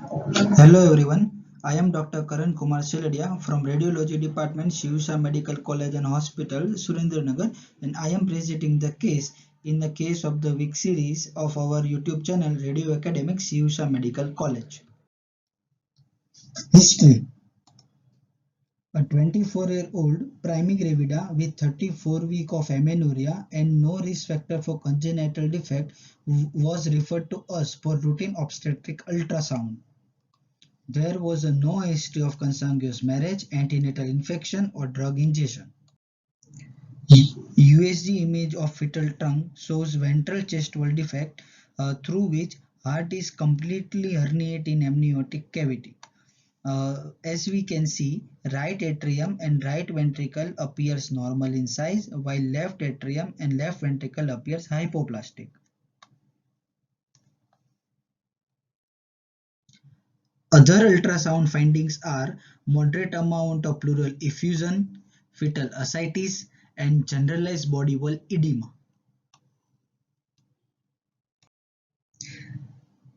Hello everyone, I am Dr. Karan Kumar Seladia from Radiology Department, Shiv Medical College and Hospital, Surendranagar, and I am presenting the case in the case of the week series of our YouTube channel Radio Academic Shiv Medical College. History. A 24-year-old primigravida with 34 weeks of amenorrhea and no risk factor for congenital defect was referred to us for routine obstetric ultrasound. There was no history of consanguineous marriage, antenatal infection, or drug ingestion. USG image of fetal trunk shows ventral chest wall defect through which heart is completely herniated in amniotic cavity. As we can see, right atrium and right ventricle appears normal in size, while left atrium and left ventricle appears hypoplastic. Other ultrasound findings are moderate amount of pleural effusion, fetal ascites, and generalized body wall edema.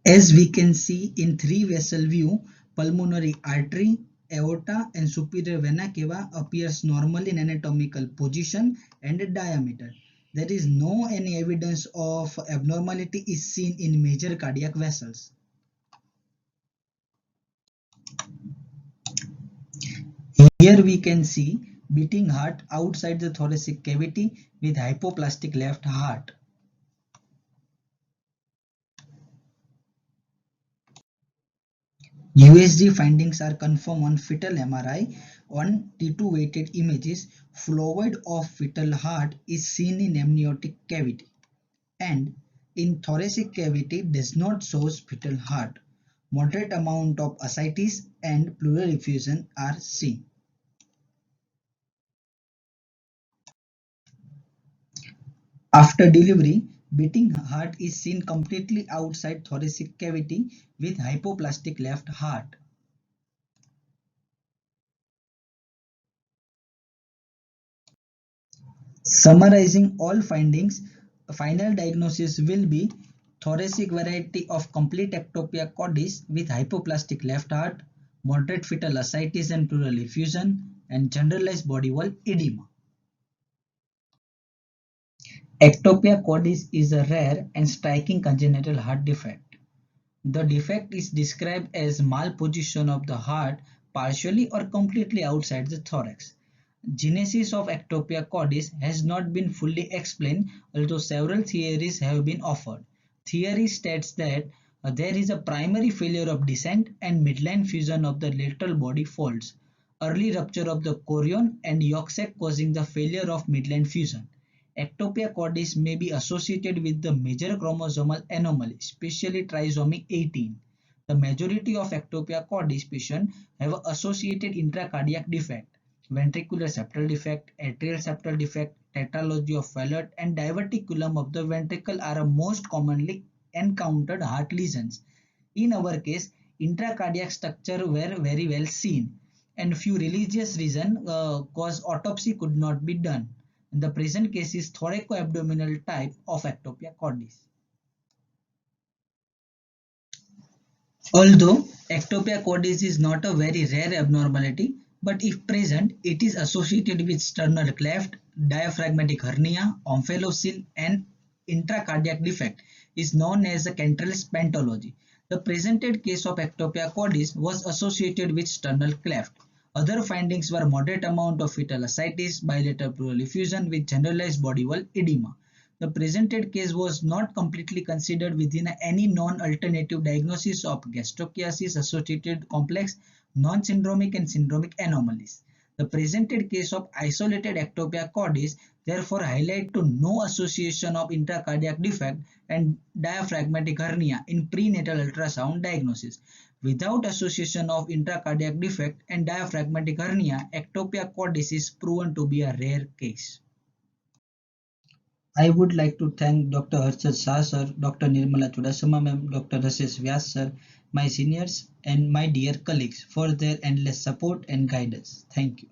As we can see in three vessel view, pulmonary artery, aorta, and superior vena cava appears normal in anatomical position and diameter. There is no any evidence of abnormality is seen in major cardiac vessels. Here we can see beating heart outside the thoracic cavity with hypoplastic left heart. USG findings are confirmed on fetal MRI. On T2 weighted images, fluid of fetal heart is seen in amniotic cavity, and in thoracic cavity does not show fetal heart. Moderate amount of ascites and pleural effusion are seen. After delivery, beating heart is seen completely outside thoracic cavity with hypoplastic left heart. Summarizing all findings, final diagnosis will be thoracic variety of complete ectopia cordis with hypoplastic left heart, moderate fetal ascites and pleural effusion, and generalized body wall edema. Ectopia cordis is a rare and striking congenital heart defect. The defect is described as malposition of the heart partially or completely outside the thorax. Genesis of ectopia cordis has not been fully explained, although several theories have been offered. Theory states that there is a primary failure of descent and midline fusion of the lateral body folds, early rupture of the chorion and yolk sac causing the failure of midline fusion. Ectopia cordis may be associated with the major chromosomal anomaly, especially trisomy 18. The majority of ectopia cordis patients have associated intracardiac defect, ventricular septal defect, atrial septal defect, tetralogy of Fallot, and diverticulum of the ventricle are most commonly encountered heart lesions. In our case, intracardiac structure were very well seen, and few religious reasons cause autopsy could not be done. The present case is thoracoabdominal type of ectopia cordis. Although ectopia cordis is not a very rare abnormality, but if present, it is associated with sternal cleft, diaphragmatic hernia, omphalocele, and intracardiac defect is known as the Cantrell's pathology. The presented case of ectopia cordis was associated with sternal cleft. Other findings were moderate amount of fetal ascites, bilateral pleural effusion with generalized body wall edema. The presented case was not completely considered within any non-alternative diagnosis of gastroschisis associated complex, non-syndromic and syndromic anomalies. The presented case of isolated ectopia cordis therefore highlight to no association of intracardiac defect and diaphragmatic hernia in prenatal ultrasound diagnosis. Without association of intracardiac defect and diaphragmatic hernia, ectopia cordis is proven to be a rare case. I would like to thank Dr. Harshad Shah sir, Dr. Nirmala Chudasama ma'am, Dr. Rashesh Vyas sir, my seniors and my dear colleagues for their endless support and guidance. Thank you.